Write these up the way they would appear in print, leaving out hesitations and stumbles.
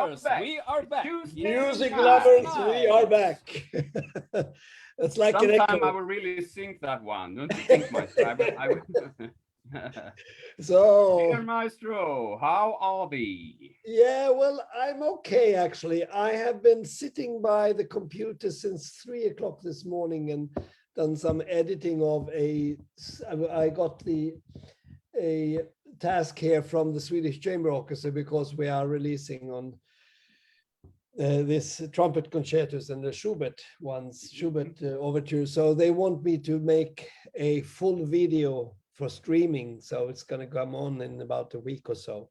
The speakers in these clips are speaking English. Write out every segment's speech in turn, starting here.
lovers, we are back. Music lovers, we are back. It's like sometime I will really sing that one. Don't you think, Maestro? I will. So, dear Maestro, how are we? yeah, well, I'm okay actually. I have been sitting by the computer since 3 o'clock this morning and done some editing of I got a task here from the Swedish Chamber Orchestra because we are releasing on this trumpet concertos and the Schubert overture. So they want me to make a full video for streaming. So it's going to come on in about a week or so.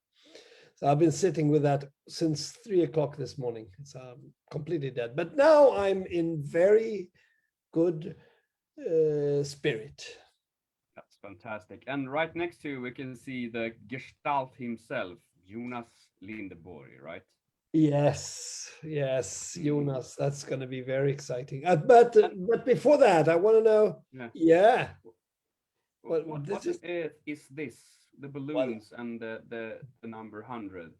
So I've been sitting with that since 3 o'clock this morning. So I'm completely dead. But now I'm in very good spirit. That's fantastic. And right next to you, we can see the Gestalt himself, Jonas Lindeborg, right? Yes, Jonas. That's going to be very exciting. But before that, I want to know. Yeah. What is this? The balloons and the number 100.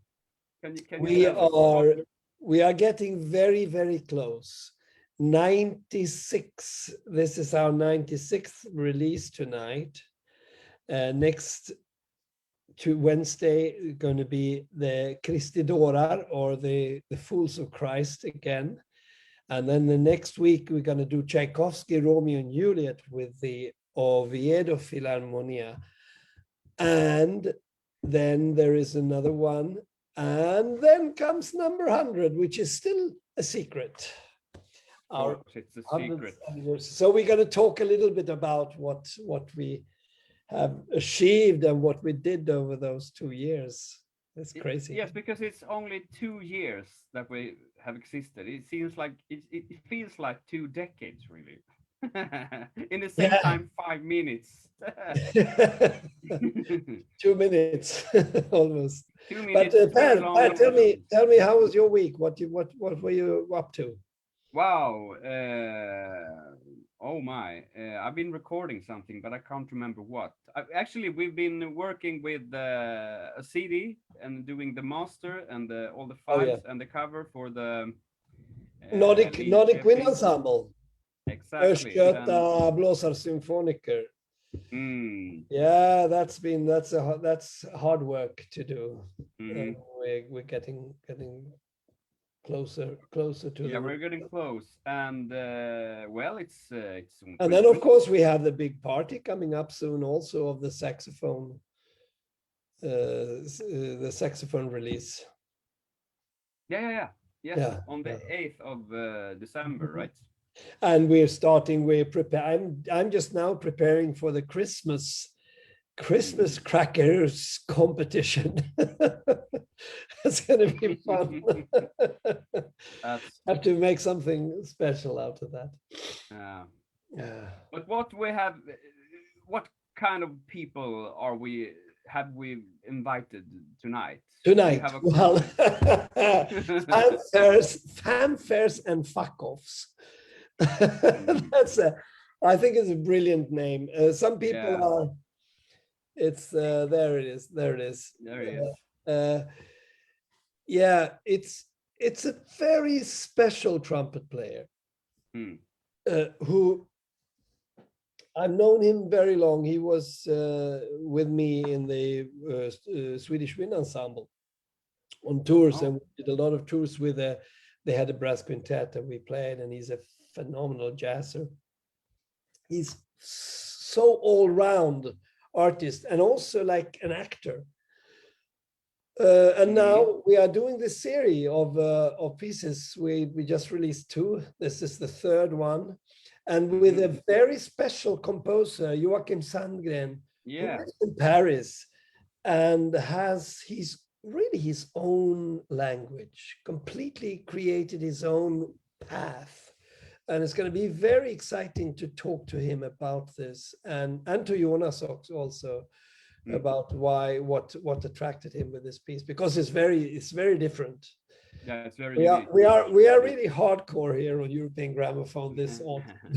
Can you we are getting very, very close. 96. This is our 96th release tonight. Next to Wednesday, going to be the Kristi dårar, or the Fools of Christ again. And then the next week, we're going to do Tchaikovsky, Romeo and Juliet with the Oviedo Philharmonia. And then there is another one. And then comes number 100, which is still a secret. It's a secret. So we're going to talk a little bit about what we have achieved and what we did over those 2 years. It's crazy. Yes, because it's only 2 years that we have existed. It seems like it feels like 2 decades, really. In the same time, 5 minutes. 2 minutes, almost. 2 minutes. But Per, tell me, how was your week? What were you up to? Wow. Oh my. I've been recording something, but I can't remember what. Actually, we've been working with a CD and doing the master and all the files and the cover for the Nordic Wind Ensemble. Exactly. Östgöta Blåsarsymfoniker. Yeah, that's hard work to do. We're getting closer to. Yeah, we're getting close, and well, it's. And then of course we have the big party coming up soon, also of the saxophone. The saxophone release. Yes, on the 8th of December, right? And I'm just now preparing for the Christmas crackers competition. It's going to be fun. Have to make something special out of that. Yeah. But what kind of people have we invited tonight? Well, fanfares and fuck-offs. I think it's a brilliant name. Some people are. It's there it is. Yeah, it's a very special trumpet player who I've known him very long. He was with me in the Swedish Wind Ensemble on tours, and we did a lot of tours with they had a brass quintet and we played, and he's a phenomenal jazzer. He's so all-round artist and also like an actor. And now we are doing this series of pieces. We just released 2. This is the 3rd one, and with a very special composer, Joakim Sandberg, who lives in Paris and has his own language, completely created his own path. And it's going to be very exciting to talk to him about this, and to Jonas also about what attracted him with this piece, because it's very different. Yeah, it's very. We are really hardcore here on European Gramophone this autumn.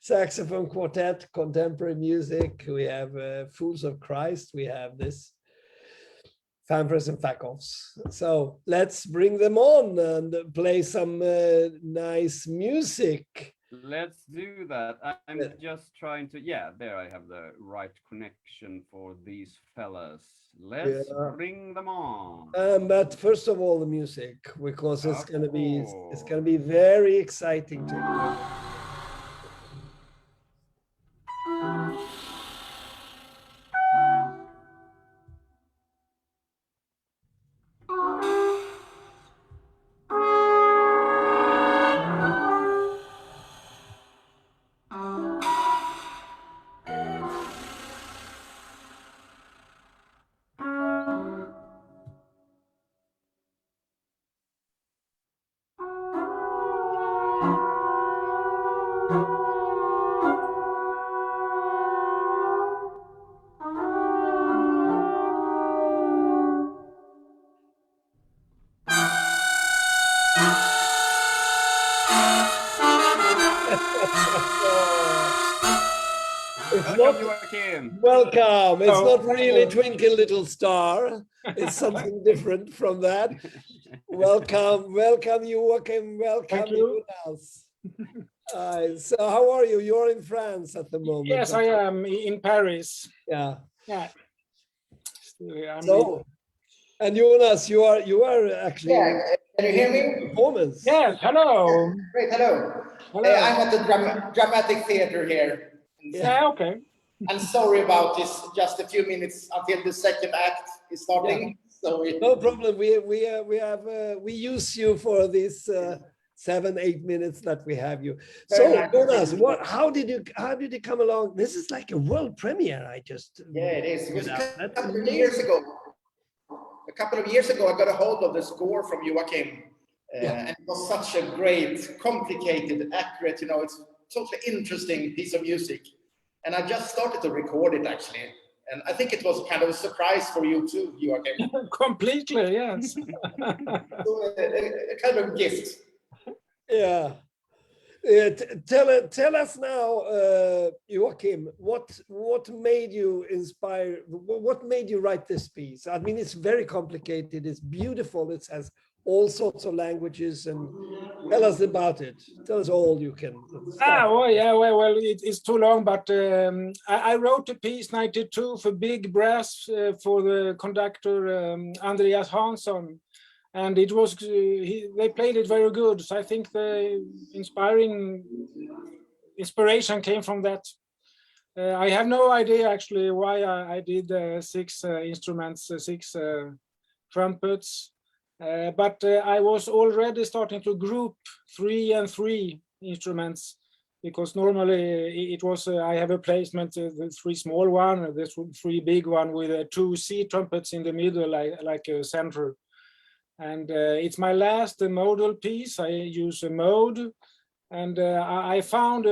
Saxophone quartet, contemporary music. We have Fools of Christ. We have this fanfares and fac-offs. So let's bring them on and play some nice music. Let's do that. I'm just trying to, yeah, there I have the right connection for these fellas. Let's bring them on. But first of all, the music, because it's gonna be very exciting to hear. Welcome, Joakim. Welcome. It's not really Twinkle Little Star. It's something different from that. Welcome, Joakim. Welcome, Jonas. So how are you? You're in France at the moment. Yes, I am in Paris. Yeah. Yeah. So, and Jonas, you are actually. Yeah. Can you hear me? Performance. Yes. Hello. Great. Hello. Hello. I'm at the dramatic theater here. Yeah. Okay. I'm sorry about this. Just a few minutes until the second act is starting. Yeah. So no problem. We use you for these 7-8 minutes that we have you. So Jonas, how did you come along? This is like a world premiere. It is. It was a couple of years ago. A couple of years ago, I got a hold of the score from Joakim, and it was such a great, complicated, accurate. It's totally interesting piece of music. And I just started to record it, actually. And I think it was kind of a surprise for you too, Joakim. Completely, yes. So, a kind of gift. Yeah. Tell us now, Joakim, what made you inspire? What made you write this piece? I mean, it's very complicated. It's beautiful. It has all sorts of languages, and tell us about it. Tell us all you can. Well, it's too long, but I wrote a piece 92 for big brass for the conductor Andreas Hansson, and it was they played it very good. So I think the inspiration came from that. I have no idea actually why I did 6 instruments, 6 trumpets. But I was already starting to group 3 and 3 instruments, because normally it was I have a placement, the 3 small one, the 3 big one with 2 C trumpets in the middle, like a center. And it's my last modal piece. I use a mode, and I found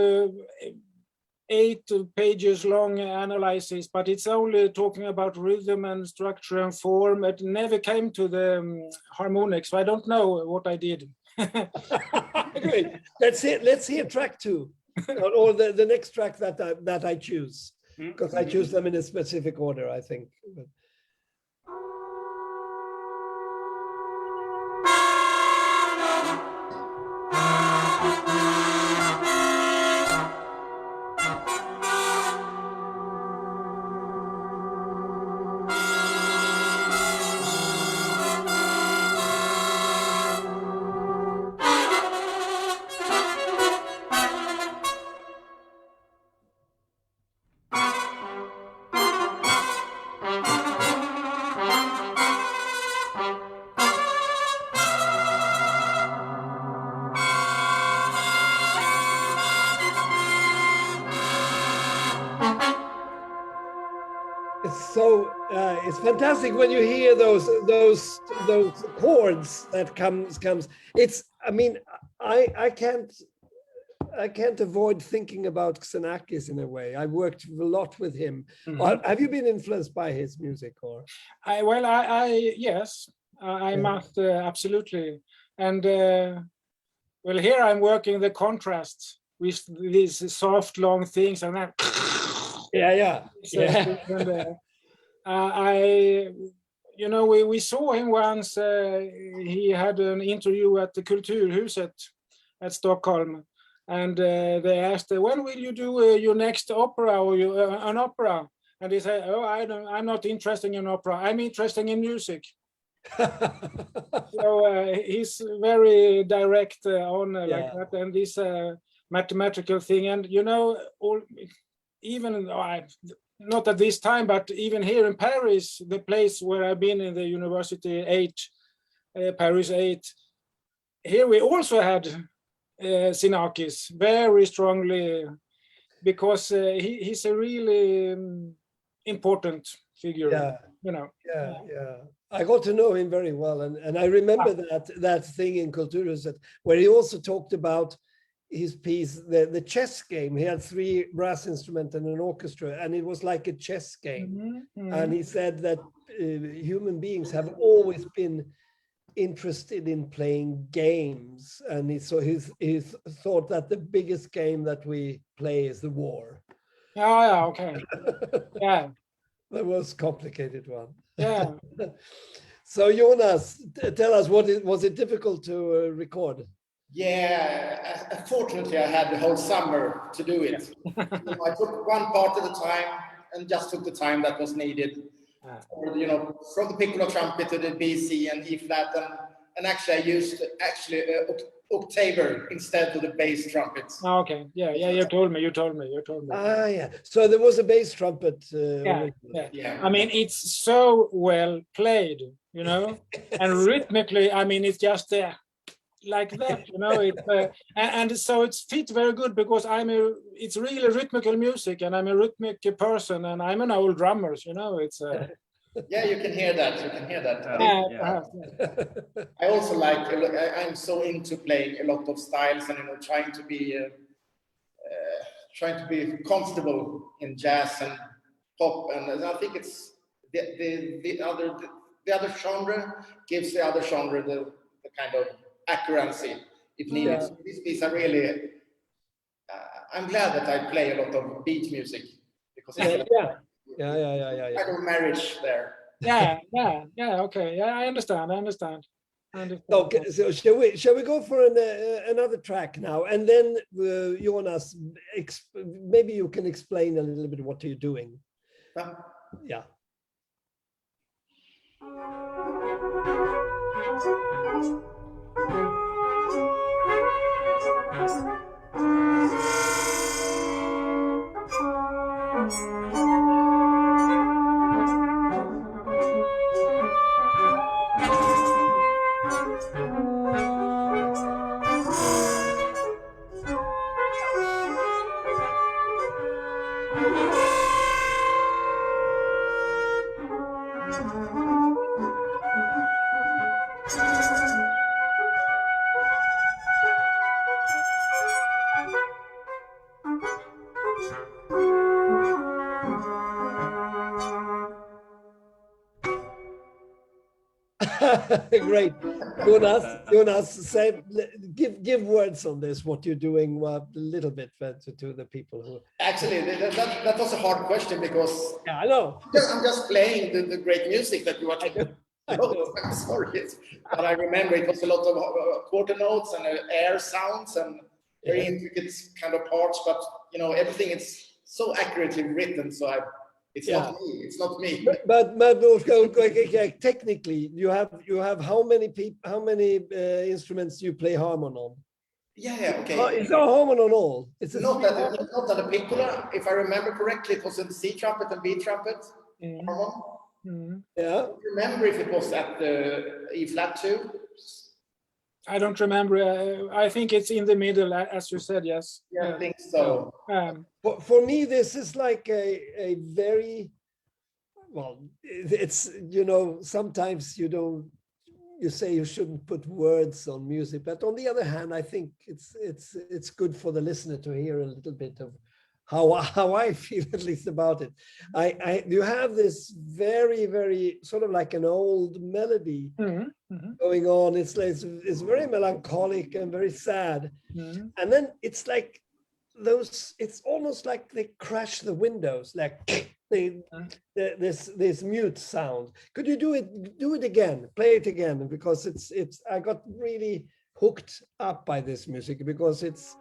8 pages long analysis, but it's only talking about rhythm and structure and form. It never came to the harmonics, so I don't know what I did. Great. Let's hear track 2, or the next track that I choose, because I choose them in a specific order, I think. So it's fantastic when you hear those chords that comes. It's, I mean, I can't avoid thinking about Xenakis in a way. I worked a lot with him. Mm-hmm. Have you been influenced by his music, or? Yes, I must absolutely. And well, here I'm working the contrast with these soft long things and that. Yeah. And, you know, we saw him once. He had an interview at the Kulturhuset at Stockholm, and they asked, "When will you do your next opera or an opera?" And he said, "Oh, I'm not interested in opera. I'm interested in music." So he's very direct on like that, and this mathematical thing, and you know, even not at this time, but even here in Paris, the place where I've been in the University 8, Paris 8, here we also had Xenakis very strongly, because he's a really important figure. Yeah. You know. Yeah. I got to know him very well, and I remember that thing in Kulturhuset where he also talked about his piece, the chess game. He had 3 brass instruments and an orchestra, and it was like a chess game. And he said that human beings have always been interested in playing games, and he thought that the biggest game that we play is the war. Oh, yeah, okay. Yeah. The most complicated one. Yeah. So Jonas, tell us, was it difficult to record? Yeah, unfortunately, I had the whole summer to do it. I took one part at a time and just took the time that was needed. You know, from the piccolo trumpet to the B, C, and E flat, and actually I used octaver instead of the bass trumpets. Oh, okay. Yeah. You told me. Ah, yeah. So there was a bass trumpet. Yeah. I mean, it's so well played, you know, and rhythmically, I mean, it's just like that, you know. And so it's fit very good because it's really rhythmical music, and I'm a rhythmic person, and I'm an old drummer, you know. It's. Yeah, you can hear that. I also I'm so into playing a lot of styles, and you know, trying to be comfortable in jazz and pop, and I think it's the other genre gives the other genre the kind of accuracy it needed. So this piece, I'm glad that I play a lot of beat music because it's kind of marriage there. Yeah. Okay. Yeah, I understand. Okay, so shall we go for another track now, and then Jonas, maybe you can explain a little bit what you're doing. Yeah. Great. Jonas, give words on this, what you're doing a little bit to the people who... Actually, that was a hard question because I know. I'm just playing the great music that you are taking. I'm sorry, but I remember it was a lot of quarter notes and air sounds and very intricate kind of parts, but you know, everything is so accurately written, so it's not me. But technically, you have how many instruments you play harmon on? Yeah, okay. It's a harmon on all. It's not that a piccola. If I remember correctly, it was in C trumpet and B trumpet. Harmon. Yeah. I don't remember if it was at the E flat too. I don't remember. I think it's in the middle, as you said. Yes. Yeah, I think so. For me, this is like a very well. It's, you know, sometimes you say you shouldn't put words on music, but on the other hand, I think it's good for the listener to hear a little bit of how I feel, at least, about it. You have this very, very sort of like an old melody going on. It's very melancholic and very sad, and then it's like it's almost like they crash the windows, like this mute sound. Could you do it again? Play it again, because it's I got really hooked up by this music because it's.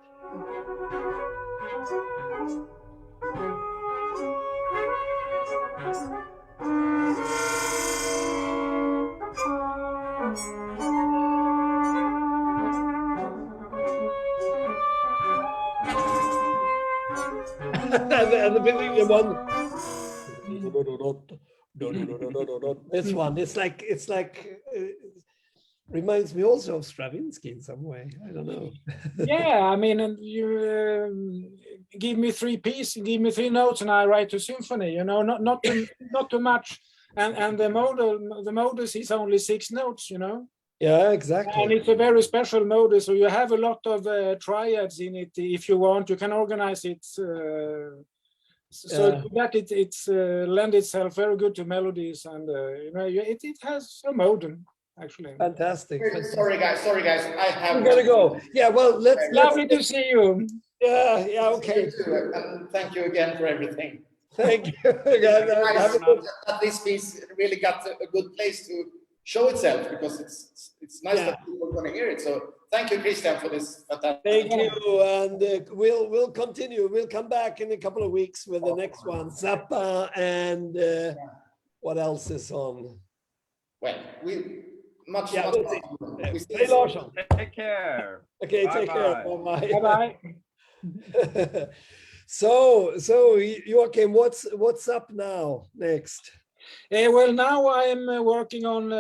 and the one. This one, it's like reminds me also of Stravinsky in some way. I don't know. Yeah, I mean, and you give me 3 pieces, give me 3 notes, and I write a symphony. You know, not too much. And the modus is only 6 notes. You know. Yeah, exactly. And it's a very special modus, so you have a lot of triads in it. If you want, you can organize it. So that it's lend itself very good to melodies, and you know, it has a modern. Actually, fantastic. Sorry guys, I have. We gotta go. Yeah, well, let's. Lovely to see you. Yeah, okay. And thank you again for everything. Thank you. That this piece really got a good place to show itself, because it's nice that people are going to hear it. So thank you, Christian, for this. Thank you, and we'll continue. We'll come back in a couple of weeks with the next one, Zappa, and what else is on? Well, much. Hey, Larsson. Take care. Okay, bye take care. Bye bye. So Joakim, what's up now next? Well, now I'm working on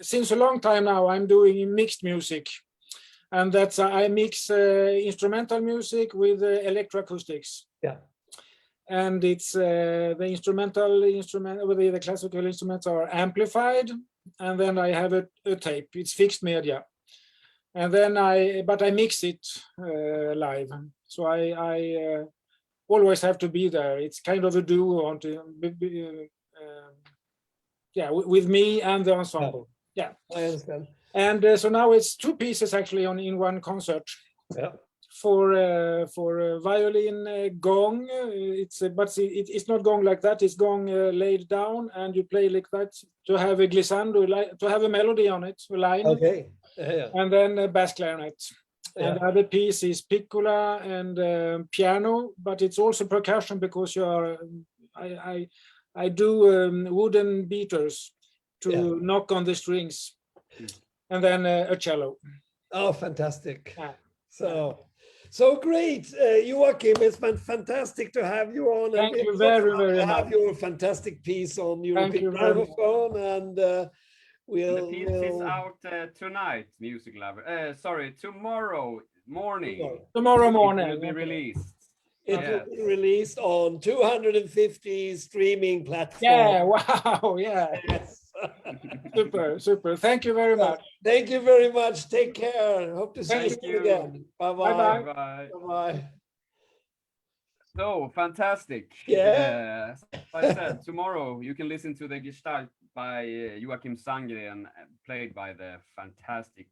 since a long time now. I'm doing mixed music, and that's I mix instrumental music with electroacoustics. Yeah. And it's the instrument with the classical instruments are amplified, and then I have a tape. It's fixed media, and then I mix it live. So I always have to be there. It's kind of a duo with me and the ensemble. Yeah, I understand. And so now it's 2 pieces actually in one concert. Yeah. For violin gong, it's not gong like that. It's gong laid down, and you play like that to have a glissando, to have a melody on it, a line. Okay. Yeah. And then a bass clarinet. Yeah. And the other piece is piccola and piano, but it's also percussion, because I do wooden beaters to knock on the strings, and then a cello. Oh, fantastic! Yeah. So great, Joakim. It's been fantastic to have you on. Thank you very, very much. Have your fantastic piece on European gramophone, and the piece is out tonight, music lover. Sorry, tomorrow morning. Tomorrow morning. It will be released. It will be released on 250 streaming platforms. Yeah, wow, yeah. Yes. Super. Thank you very much. Thank you very much. Take care. Hope to see you again. Bye-bye. Bye-bye. So fantastic. Yeah. As I said, tomorrow you can listen to the Gestalt by Joakim Sandgren, played by the fantastic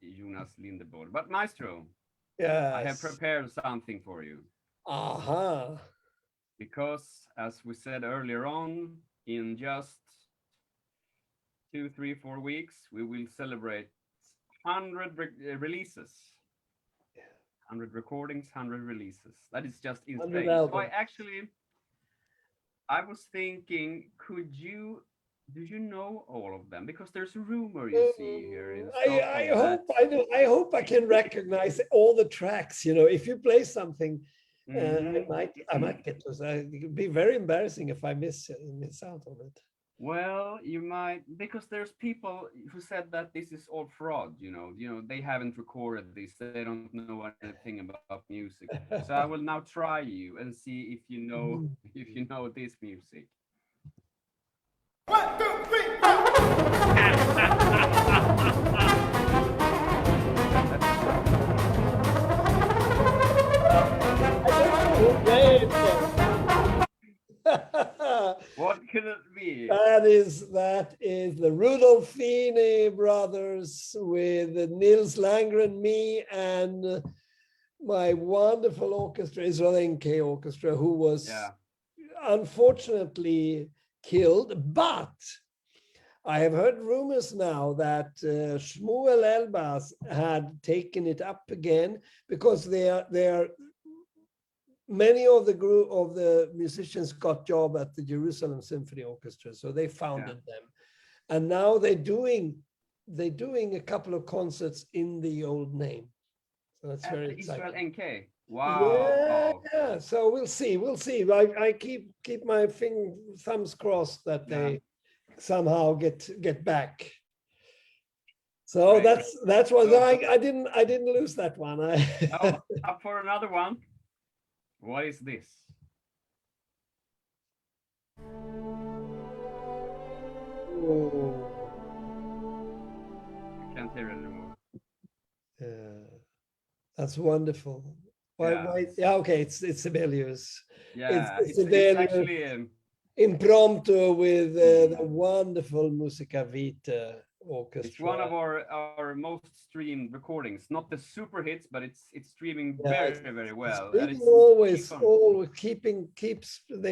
Jonas Lindeborg. But Maestro, I have prepared something for you. Aha. Because as we said earlier on, in just 2, 3, 4 weeks, we will celebrate 100 releases. 100 recordings, 100 releases. That is just insane. So I was thinking, do you know all of them? Because there's a rumor you see here in Stockholm. I hope I can recognize all the tracks. You know, if you play something, I might get those. It could be very embarrassing if I miss out on it. Well, you might, because there's people who said that this is all fraud. You know, they haven't recorded this. They don't know anything about music. So I will now try you and see if you know this music. 1, 2, 3, What could it be? That is the Rudolfini brothers with Nils Landgren, me, and my wonderful orchestra, Israel NK Orchestra, who was unfortunately killed, but I have heard rumors now that Shmuel Elbaz had taken it up again because many of the musicians got job at the Jerusalem Symphony Orchestra, so they founded them, and now they're doing a couple of concerts in the old name. So that's very exciting. Israel NK. Wow. Yeah. So we'll see. I keep my thumbs crossed that they somehow get back. So that's what I didn't lose that one. Up for another one. What is this? Oh. I can't hear it anymore. That's wonderful. Why? Yeah, okay, it's Sibelius. Yeah, it's Sibelius actually impromptu with the wonderful Musica Vitae Orchestra. It's one of our most streamed recordings. Not the super hits, but it's streaming very well. It's always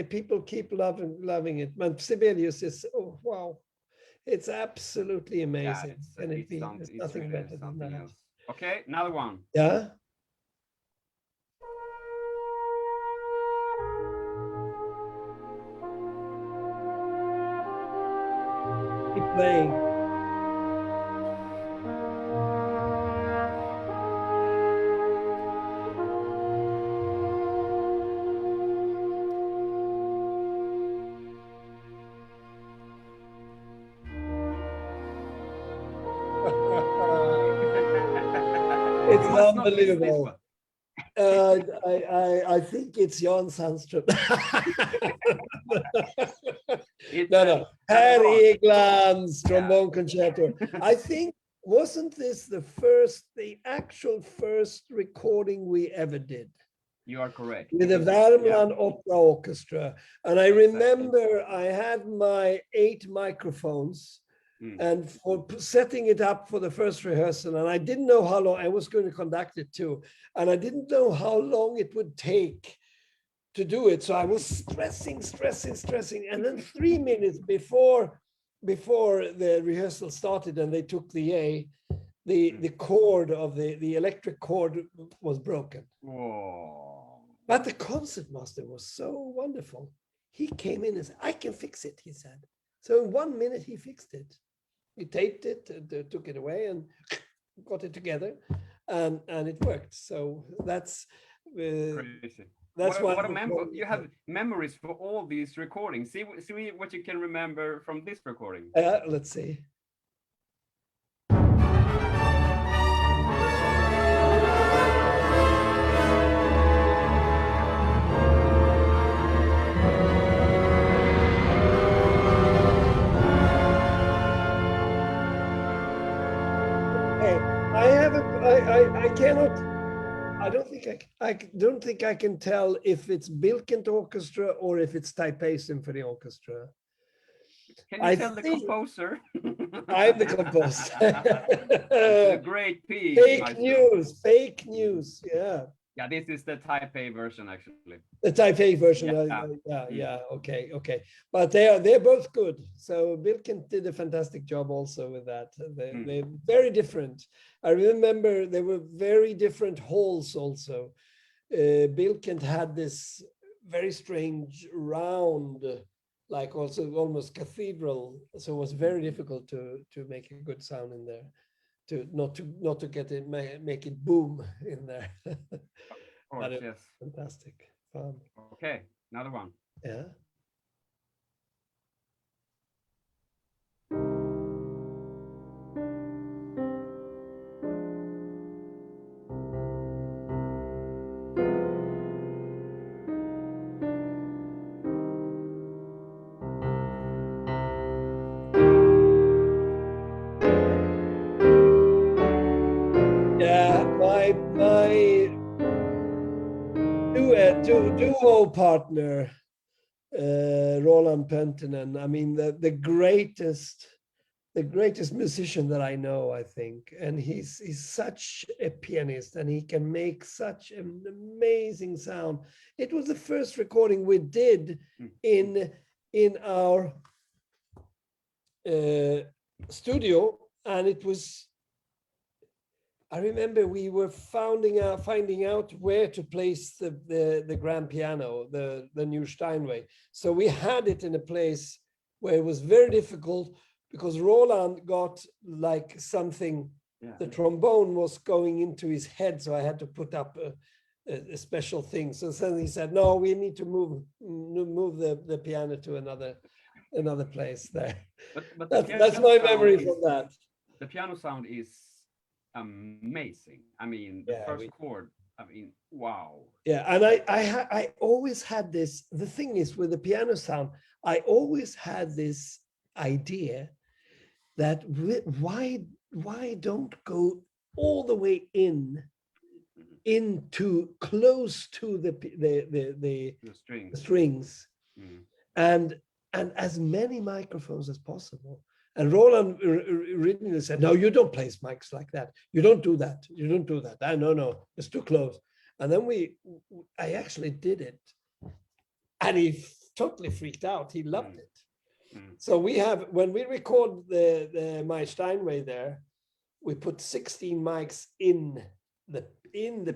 people keep loving it. But Sibelius is wow, it's absolutely amazing. There's nothing better than that. Else. Okay, another one. Yeah. Keep playing. It's unbelievable. I think it's Jan Sandström. No. Per Egland's Trombone Concerto. I think, wasn't this the actual first recording we ever did? You are correct. With the Värmland Opera Orchestra. And I remember I had my 8 microphones and for setting it up for the first rehearsal, and I didn't know how long I was going to conduct it too, and I didn't know how long it would take to do it. So I was stressing, and then 3 minutes before the rehearsal started, and they took the cord of the electric cord was broken. Whoa. But the concertmaster was so wonderful. He came in and said, "I can fix it," he said. So in 1 minute he fixed it. He taped it, took it away, and got it together, and it worked. So that's crazy. That's what you have memories for all these recordings. See what you can remember from this recording. Let's see. I don't think I can tell if it's Bilkent Orchestra or if it's Taipei Symphony Orchestra. Can you tell the composer? I'm the composer. It's a great piece. Fake news. Yeah. Yeah, this is the Taipei version, actually. The Taipei version. Okay. But they're both good. So Bilkent did a fantastic job also with that. They're very different. I remember they were very different halls also. Bilkent had this very strange round, like also almost cathedral. So it was very difficult to make a good sound in there. Not to get it, make it boom in there. Of course, yes. Fantastic fun. Okay, another one. Yeah. Duo partner, Roland Pentinen. I mean, the greatest the greatest musician that I know, I think. And he's such a pianist, and he can make such an amazing sound. It was the first recording we did in our studio, and it was, I remember we were finding out where to place the grand piano, the new Steinway. So we had it in a place where it was very difficult, because Roland got like something, the trombone was going into his head, so I had to put up a special thing. So then he said, no, we need to move the piano to another place there. But that's my memory from that. The piano sound is amazing. I mean, the first chord, I mean, wow. Yeah, and I always had this, the thing is with the piano sound, I always had this idea that why don't go all the way into close to the strings and as many microphones as possible. And Roland originally said, no, you don't place mics like that. You don't do that. You don't do that. No, it's too close. And then I actually did it. And he totally freaked out. He loved it. So we have, when we record my Steinway there, we put 16 mics in the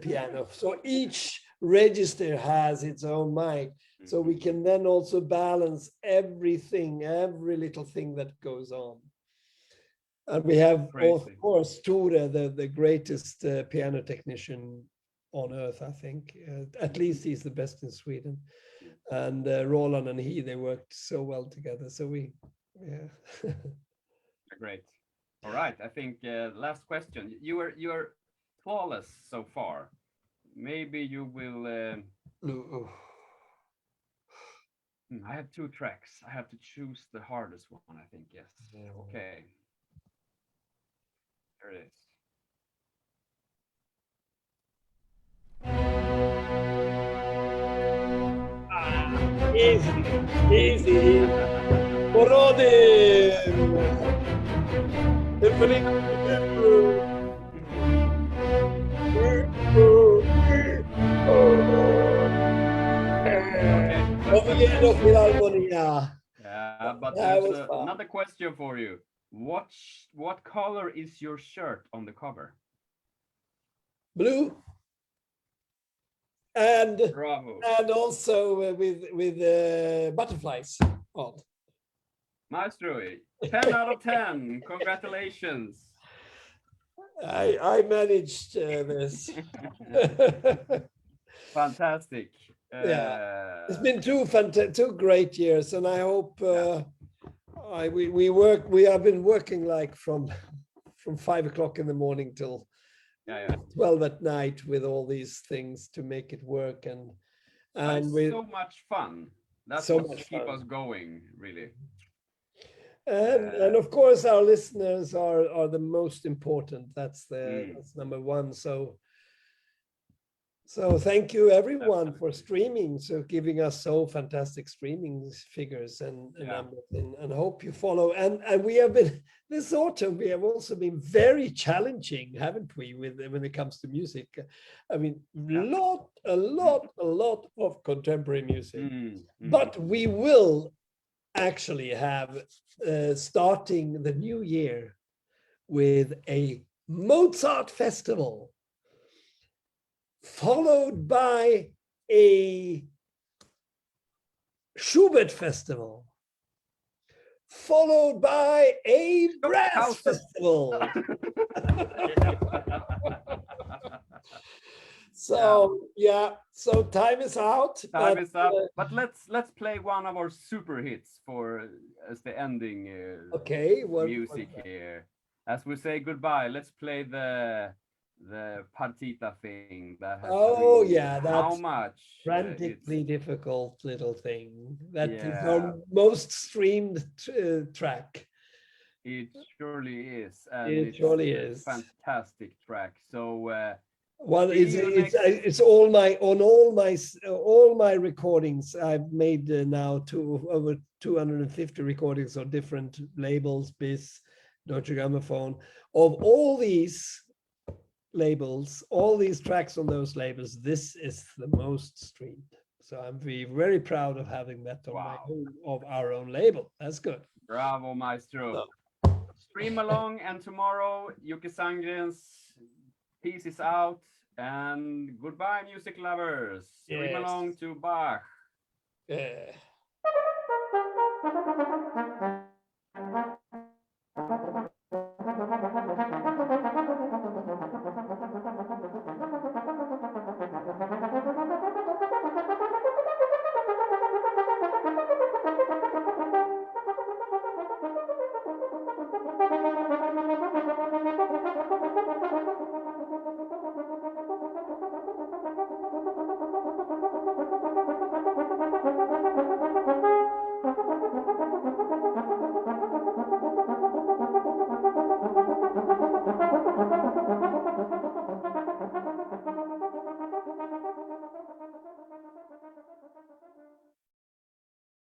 piano. So each register has its own mic. So we can then also balance everything, every little thing that goes on. And we have, of course, Tore, the greatest piano technician on earth, I think. At least he's the best in Sweden. And Roland and they worked so well together. So Great. All right. I think last question. You're flawless so far. Maybe you will. I have 2 tracks. I have to choose the hardest one, I think. Yes. Okay. There it is. Easy. Borodin. Yeah, but there's another question for you. What color is your shirt on the cover? Blue. And Bravo. And also with butterflies on. Maestro, 10 out of 10. Congratulations. I managed this. Fantastic. It's been two great years, and I hope we have been working like from 5 o'clock in the morning till 12 at night with all these things to make it work, and it's so much fun. That's so what much keep fun. us going, really. And of course our listeners are the most important. That's number one. So thank you everyone for streaming, so giving us so fantastic streaming figures and hope you follow. And we have been this autumn, we have also been very challenging, haven't we, when it comes to music? I mean, a lot of contemporary music. But we will actually have starting the new year with a Mozart festival, followed by a Schubert festival, followed by a brass festival. So so time is out. Time is up. But let's play one of our super hits as the ending music here. As we say goodbye, let's play the partita thing that has how much frantically difficult little thing that is our most streamed track. It surely is, and it surely is a fantastic track. So well, it's all my recordings. I've made now over 250 recordings on different labels, BIS, Deutsche Grammophon. Of all these labels, all these tracks on those labels, this is the most streamed. So I'm very proud of having that on my own, of our own label. That's good. Bravo, Maestro. Stream along, and tomorrow Jocke Sandgren's piece is out. And goodbye, music lovers. Stream along to Bach. Yeah.